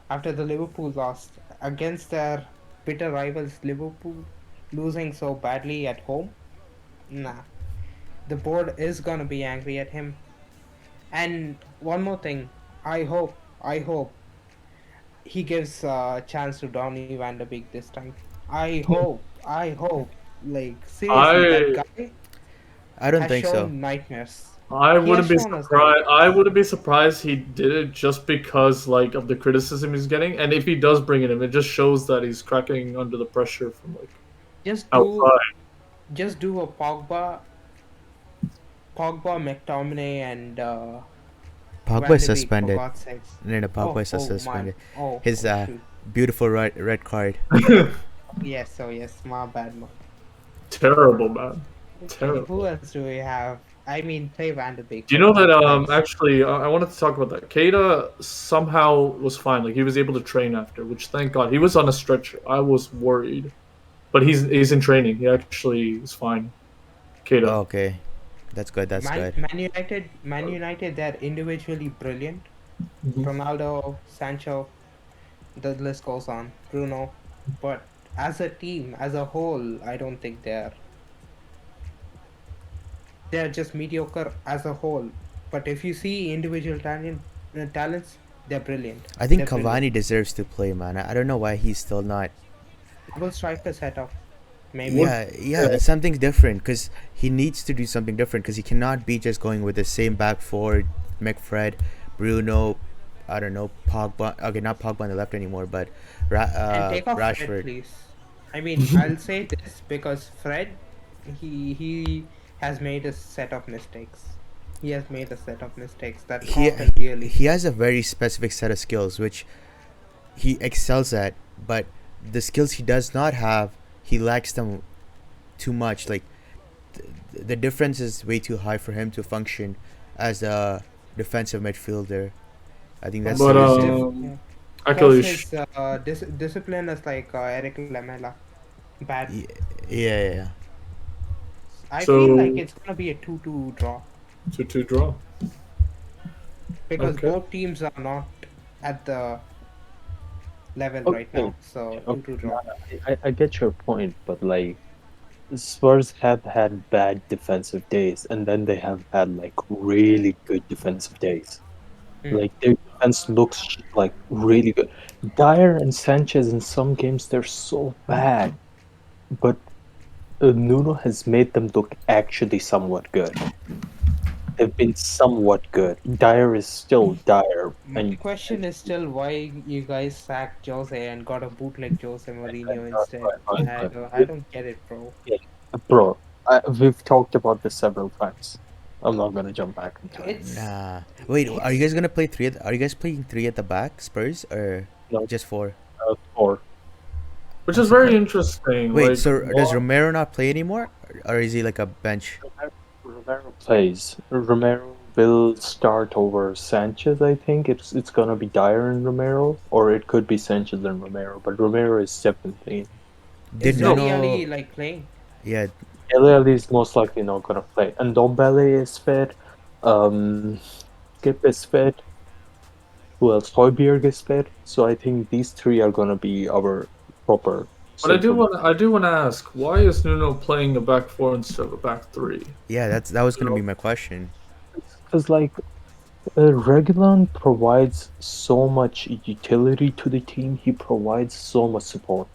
After the Liverpool lost against their bitter rivals, Liverpool losing so badly at home, nah, the board is gonna be angry at him. And one more thing, I hope he gives a chance to Donny van de Beek this time. I hope. Like seriously, that I guy I don't has think so. shown nightmares. I He has wouldn't be shown us surprised. nightmares. I wouldn't be surprised he did it just because like of the criticism he's getting, and if he does bring it in, it just shows that he's cracking under the pressure from like Just do, outside. just do a Pogba, McTominay, and Pogba Van is de Beek for suspended. God's sakes. No, no, Pogba Oh, is oh man. suspended. Oh, His oh shoot. beautiful red card. Yes, oh yes, my bad, man. Terrible, man. Okay, who Terrible. else do we have? I mean, play Van de Beek Do you for know that? God's sakes. Actually, I wanted to talk about that. Keita somehow was fine. Like he was able to train after, which thank God. He was on a stretcher. I was worried, but he's in training. He actually is fine. Keita. Oh, okay, that's good. That's good. Man United, they're individually brilliant. Mhm. Ronaldo, Sancho, the list goes on. Bruno, but as a team, as a whole, I don't think they're just mediocre as a whole. But if you see individual talents, they're brilliant. I think They're brilliant. Cavani deserves to play, man. I don't know why he's still not. Double striker setup, maybe. What? Yeah, something different because he needs to do something different because he cannot be just going with the same back four, McFred, Bruno, I don't know, Pogba. Okay, not Pogba on the left anymore, but And take off Fred, Rashford. please. I mean, I'll say this because Fred, he has made a set of mistakes. He has made a set of mistakes that He cost him dearly. he has a very specific set of skills which he excels at, but the skills he does not have, he lacks them too much. Like the difference is way too high for him to function as a defensive midfielder. I think that's Plus the But his reason. yeah. Plus Akalish, his discipline is like Eric Lamela. Bad. Yeah, yeah, yeah. I feel like so it's gonna be a 2-2 draw 2-2 draw. because Okay. both teams are not at the level right Okay, now. So okay, 2-2 no, draw. I get your point, but like Spurs have had bad defensive days, and then they have had like really good defensive days. Hmm. Like their defense looks like really good. Dyer and Sanchez in some games they're so bad, but Nuno has made them look actually somewhat good. They've been somewhat good. Dyer is still Dyer, My and question is still why you guys sacked Jose and got a bootleg Jose Mourinho instead. but I don't get it, bro. yeah, bro, we've talked about this several times. I'm not gonna jump back into it. It's Nah. Wait, are you it's guys gonna play three? Are you guys playing three at the back, Spurs, or No, just four? four. which I'm is very surprised. interesting. Wait, Like, so does Romero not play anymore, or is he like a bench? Romero plays. Romero will start over Sanchez, I think. It's gonna be Dyer and Romero, or it could be Sanchez and Romero, but Romero is definitely. Did Is no, Deli Ali Nuno? like playing? Yeah, Dele Alli is most likely not gonna play. And Dombele is fit. Um, Skip is fit. Who else? Højbjerg is fit. So I think these three are gonna be our proper but central. I do want to ask, why is Nuno playing a back four instead of a back three? yeah. That was You gonna know, be my question. Because like Reguilon provides so much utility to the team. He provides so much support.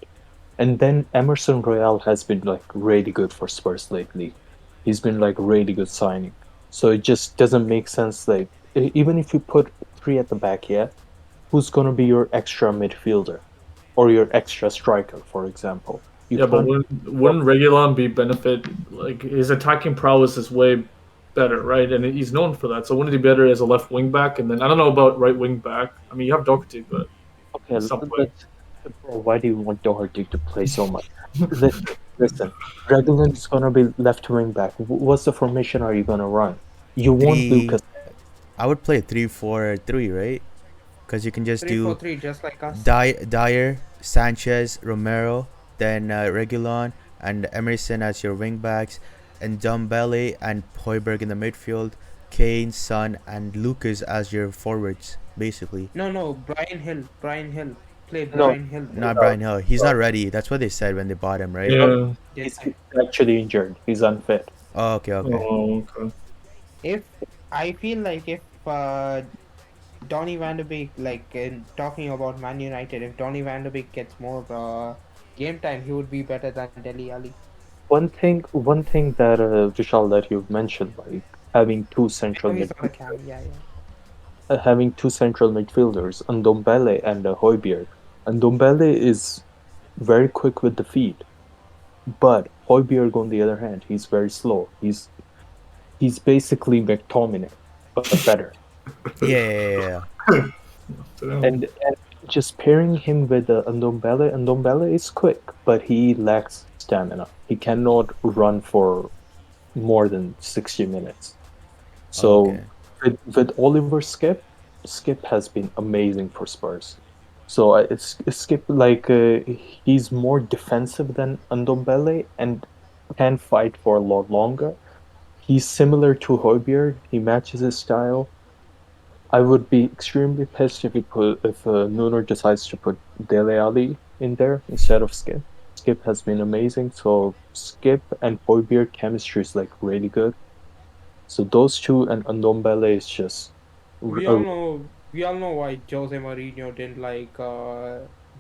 And then Emerson Royale has been like really good for Spurs lately. He's been like really good signing. So it just doesn't make sense. Like even if you put three at the back, yeah, who's gonna be your extra midfielder or your extra striker, for example? You yeah, but can't. wouldn't Regulon be benefit? Like his attacking prowess is way better, right? And he's known for that. So wouldn't he be better as a left wing back? And then I don't know about right wing back. I mean, you have Doherty, but Okay, stop playing. let's. Bro, why do you want Doherty to play so much? Listen. Reguilon is gonna be left wing back. What's the formation are you gonna run? You want Three. Lucas. I would play 3-4-3, right? Because you can just Three four do three, just like us. Dyer, Sanchez, Romero, then Regulon and Emerson as your wing backs, and Dumbele and Højbjerg in the midfield, Kane, Son, and Lucas as your forwards, basically. No, Brian Hill. Brian Hill. Play No, Brian Hill there. Not Brian Hill. He's not ready. That's what they said when they bought him, right? no, Yeah. They he's said. actually injured. He's unfit. Oh, okay, okay. Oh, okay. If I feel like if Donny van de Beek, like in talking about Man United, if Donny van de Beek gets more game time, he would be better than Deli Ali. One thing that Vishal that you've mentioned, like having two I central know he's mid, not a cam. Yeah, yeah. having two central midfielders, Ndombele and Højbjerg. Ndombele is very quick with the feet, but Højbjerg, on the other hand, he's very slow. He's basically McTominay, but better. Yeah, yeah, yeah, Damn. And just pairing him with Ndombele is quick, but he lacks stamina. He cannot run for more than 60 minutes. So okay. with Oliver Skip has been amazing for Spurs. So it's Skip like he's more defensive than Ndombele and can fight for a lot longer. He's similar to Højbjerg. He matches his style. I would be extremely pissed if Nuno decides to put Dele Alli in there instead of Skip. Skip has been amazing, so Skip and Højbjerg chemistry is like really good. So those two and Ndombele is just We all a, know. We all know why Jose Mourinho didn't like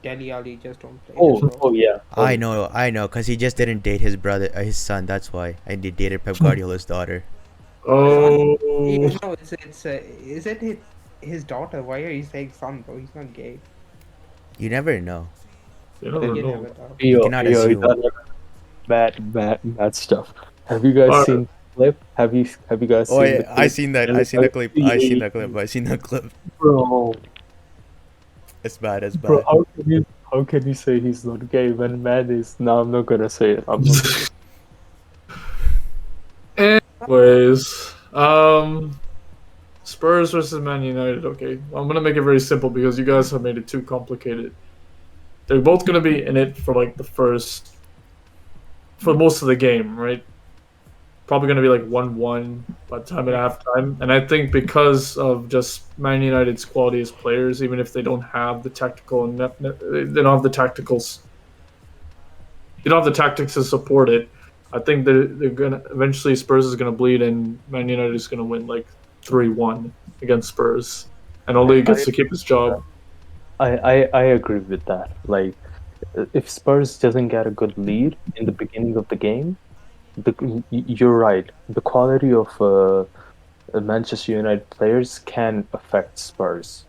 Deli Ali. Just don't play him, oh bro. oh yeah oh I know, cause he just didn't date his brother, his son. That's why. And he dated Pep Guardiola's daughter. Son? Oh, No, it's is it his daughter? Why are you saying son, bro? He's not gay. You never know. you never You know. never know. You yo cannot yo assume. that bad stuff. Have you guys All right. seen the clip? Have you guys Oh seen the yeah, I clip? seen that. I Dele seen the clip. I seen Alli, the clip. I seen the clip. bro. It's bad. It's Bro, bad. how can you say he's not gay when man is? No, I'm not gonna say it. I'm not gonna. Anyways, Spurs versus Man United. Okay, well, I'm gonna make it very simple because you guys have made it too complicated. They're both gonna be in it for like for most of the game, right? Probably gonna be like 1-1 by the time at halftime. And I think because of just Man United's quality as players, even if they don't have the tactical and they don't have the tacticals, they don't have the tactics to support it. I think they're gonna eventually Spurs is gonna bleed and Man United is gonna win like 3-1 against Spurs, and I Ole I gets to keep his job. I agree with that. Like, if Spurs doesn't get a good lead in the beginning of the game, you're right. The quality of Manchester United players can affect Spurs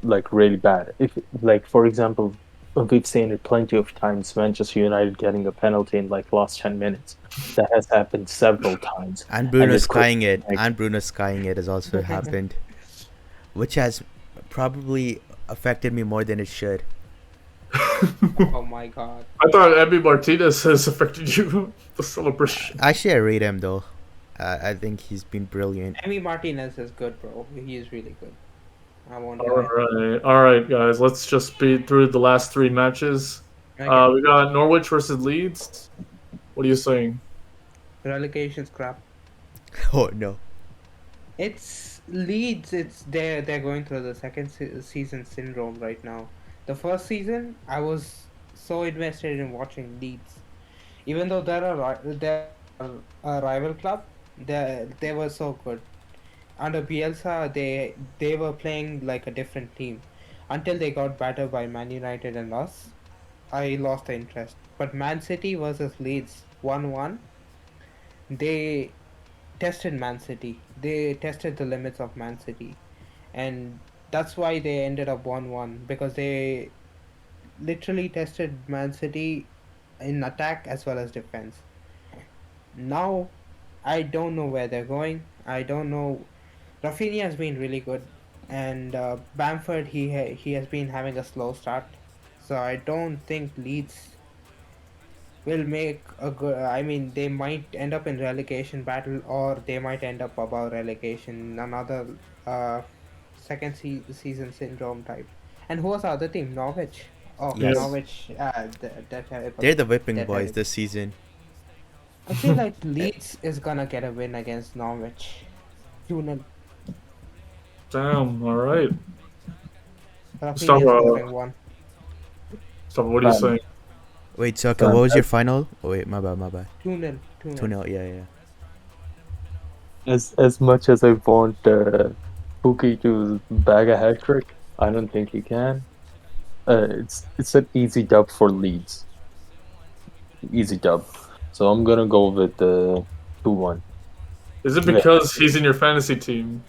like really bad. If like for example, we've seen it plenty of times. Manchester United getting a penalty in like last 10 minutes. That has happened several times, And and Bruno it could skying it. like And Bruno skying it has also happened, which has probably affected me more than it should. Oh my god. I thought Emmy Martinez has affected you. The celebration. Actually, I rate him though. I think he's been brilliant. Emi Martinez is good, bro. He is really good. I won't All lie. right, all right, guys. Let's just speed through the last three matches. Okay. We got Norwich versus Leeds. What are you saying? Relegation scrap. Oh no. It's Leeds. It's they're going through the second season syndrome right now. The first season, I was so invested in watching Leeds, even though they're a rival club. They were so good under Bielsa. They were playing like a different team until they got battered by Man United and us. I lost the interest. But Man City versus Leeds 1-1. They tested Man City. They tested the limits of Man City, and that's why they ended up 1-1 because they literally tested Man City in attack as well as defense. Now, I don't know where they're going. I don't know. Rafinha has been really good, and Bamford he has been having a slow start. So I don't think Leeds will make a good. I mean, they might end up in relegation battle, or they might end up above relegation. Another season syndrome type. And who was the other team? Norwich. Oh, Yeah. Yes. Norwich. They're terrible. They're the whipping They're boys terrible. this season. I feel like Leeds is gonna get a win against Norwich. 2-0. Damn. All right. Rafinha Mustafa, scoring one. Mustafa, what are you Man, saying? Wait, Sokka, what man, was your final? Oh wait, my bad, my bad. 2-0. 2 2-0. 0 yeah, yeah. as much as I want Pookie to bag a hat trick, I don't think he can. It's an easy dub for Leeds. Easy dub. So I'm gonna go with the 2-1. Is it Wait, because he's in your fantasy team?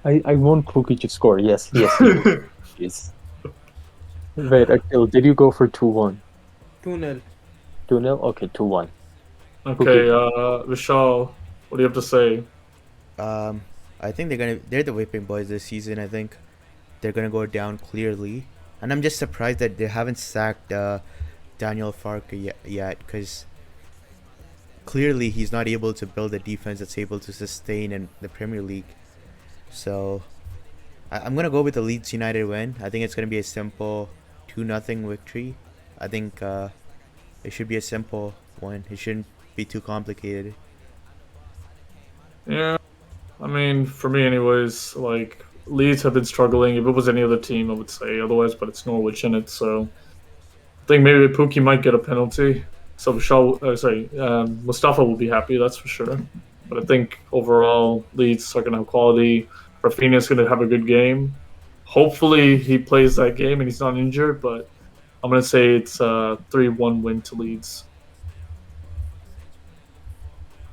I want Pookie to score. Yes, yes, he is. Yes. Wait, Akil, did you go for 2-1? 2-0. 2-0? Okay, 2-1. Pookie. Okay, Vishal, what do you have to say? Um, I think they're the whipping boys this season. I think they're gonna go down clearly, and I'm just surprised that they haven't sacked Daniel Farke yet, because clearly he's not able to build a defense that's able to sustain in the Premier League. So I'm gonna go with the Leeds United win. I think it's gonna be a simple 2-0 victory. I think it should be a simple one. It shouldn't be too complicated. Yeah, I mean, for me, anyways, like Leeds have been struggling. If it was any other team, I would say otherwise, but it's Norwich in it, so I think maybe Pookie might get a penalty. So Vishal, Mustafa will be happy, that's for sure. But I think overall, Leeds are going to have quality. Rafinha's going to have a good game. Hopefully, he plays that game and he's not injured. But I'm going to say it's a 3-1 win to Leeds.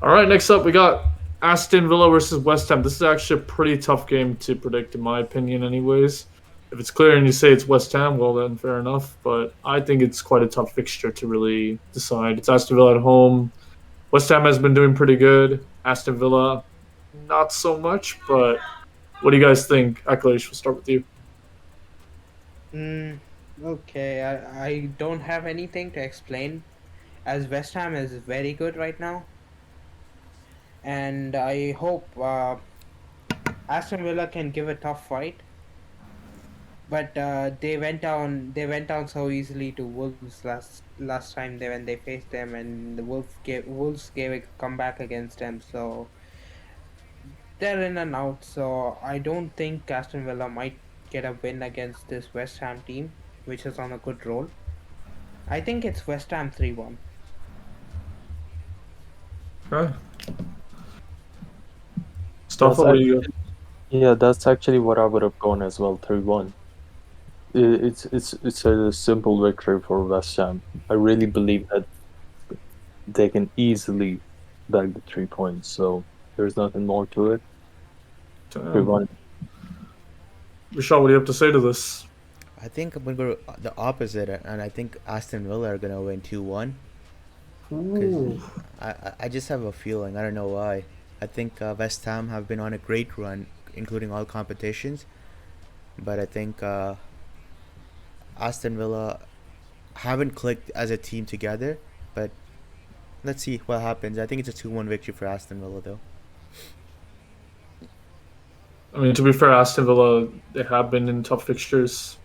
All right, next up we got Aston Villa versus West Ham. This is actually a pretty tough game to predict, in my opinion, anyways. If it's clear and you say it's West Ham, well then fair enough. But I think it's quite a tough fixture to really decide. It's Aston Villa at home. West Ham has been doing pretty good. Aston Villa, not so much. But what do you guys think? Akhilesh, we'll start with you. Mm, okay, I don't have anything to explain as West Ham is very good right now, and I hope Aston Villa can give a tough fight. But they went down so easily to Wolves last time they when they faced them, and the Wolves gave a comeback against them. So they're in and out. So I don't think Aston Villa might get a win against this West Ham team, which is on a good roll. I think it's West Ham 3-1. Okay. That's Mustafa, what do actually, you? yeah, that's actually what I would have gone as well, 3-1. It's a simple victory for West Ham. I really believe that they can easily bag the 3 points, so there's nothing more to it. Damn. 3-1. Vishal, what do you have to say to this? I think I'm gonna go the opposite, and I think Aston Villa are gonna win 2-1. Cause Ooh. I just have a feeling. I don't know why. I think West Ham have been on a great run, including all competitions. But I think Aston Villa haven't clicked as a team together, but let's see what happens. I think it's a 2-1 victory for Aston Villa, though. I mean, to be fair, Aston Villa, they have been in tough fixtures,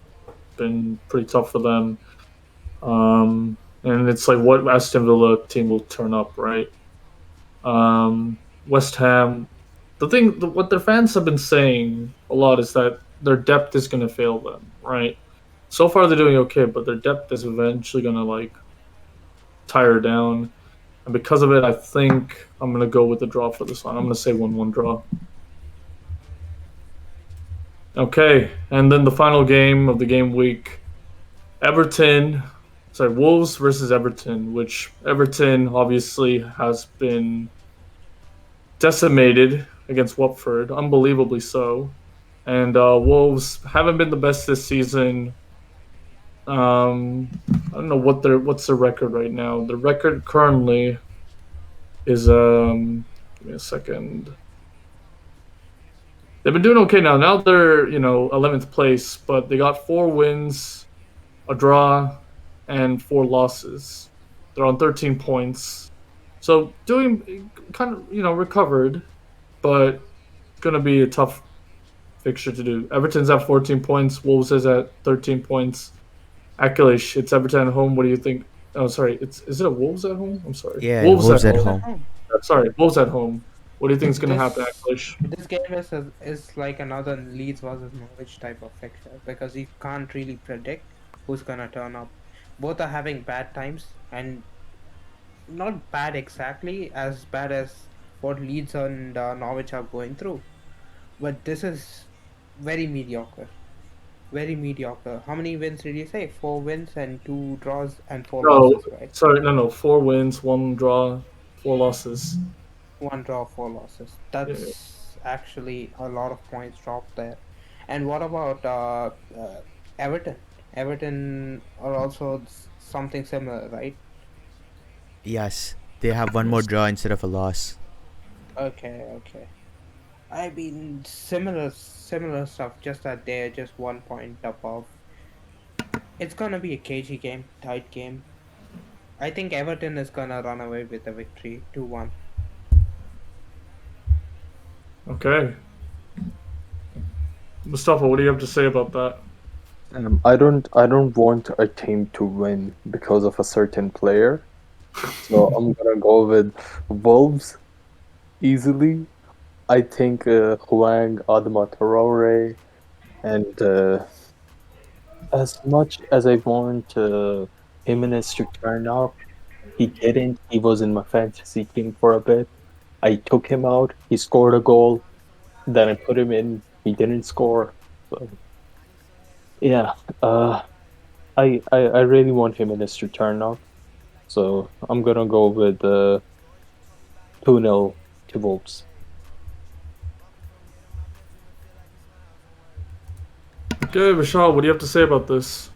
been pretty tough for them. And it's like what Aston Villa team will turn up, right? West Ham, what their fans have been saying a lot is that their depth is going to fail them, right? So far they're doing okay, but their depth is eventually going to like tire down. And because of it, I think I'm going to go with the draw for this one. I'm going to say 1-1 draw. Okay, and then the final game of the game week, Wolves versus Everton, which Everton obviously has been decimated against Watford, unbelievably so. And Wolves haven't been the best this season. I don't know what's their record right now. The record currently is give me a second. They've been doing okay now. Now they're 11th place, but they got 4 wins, a draw, and 4 losses. They're on 13 points, so doing kind of recovered, but it's gonna be a tough fixture to do. Everton's at 14 points. Wolves is at 13 points. Akilish, it's Everton at home. What do you think? Oh, sorry. Is it a Wolves at home? I'm sorry. Yeah, Wolves at Wolves at Wolves home. at home. home. Sorry, Wolves at home. What do you think is going to happen, This Akilish? this game is like another Leeds versus Norwich type of fixture because you can't really predict who's gonna turn up. Both are having bad times and not bad exactly as bad as what Leeds and Norwich are going through. But this is very mediocre. Very mediocre. How many wins did you say? 4 wins and 2 draws and 4 losses, No, right? sorry, no. 4 wins, 1 draw, 4 losses. 1 draw, 4 losses. Yeah. That's actually a lot of points dropped there. And what about Everton? Everton are also something similar, right? Yes, they have one more draw instead of a loss. Okay, okay. I mean, similar stuff, just that they're just 1 point above. It's gonna be a cagey game, tight game. I think Everton is gonna run away with the victory, 2-1. Okay. Mustafa, what do you have to say about that? I don't want a team to win because of a certain player. So I'm gonna go with Wolves easily. I think Huang, Adama Traore, and as much as I want Jimenez to turn up, he didn't. He was in my fantasy team for a bit. I took him out. He scored a goal. Then I put him in. He didn't score. So yeah, I really want Jimenez to turn up. So I'm gonna go with 2-0 to Wolves. Okay, Vishal, what do you have to say about this?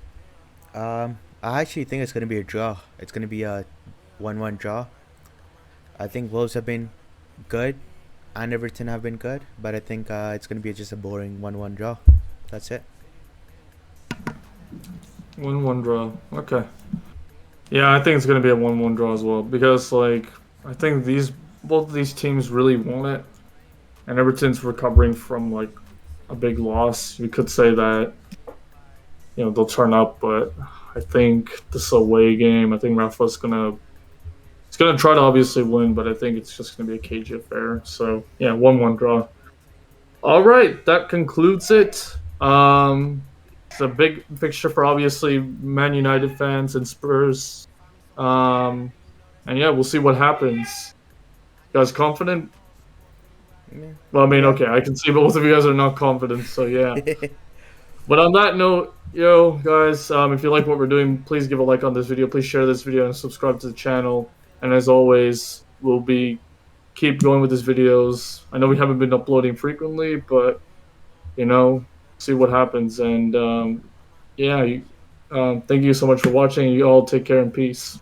I actually think it's gonna be a draw. It's gonna be a 1-1 draw. I think Wolves have been good, and Everton have been good, but I think it's gonna be just a boring 1-1 draw. That's it. 1-1 draw. Okay. Yeah, I think it's going to be a 1-1 draw as well because, like, I think both of these teams really want it, and Everton's recovering from like a big loss. You could say that they'll turn up, but I think this is a away game. I think Rafa's gonna try to obviously win, but I think it's just gonna be a cagey affair. So yeah, 1-1 draw. All right, that concludes it. It's a big fixture for obviously Man United fans and Spurs. Um, and yeah, we'll see what happens. You guys confident? Yeah. Well, I mean, Yeah. okay, I can see both of you guys are not confident, so yeah. But on that note, guys, if you like what we're doing, please give a like on this video. Please share this video and subscribe to the channel. And as always, we'll be keep going with these videos. I know we haven't been uploading frequently, but see what happens. And yeah, thank you so much for watching. You all take care and peace.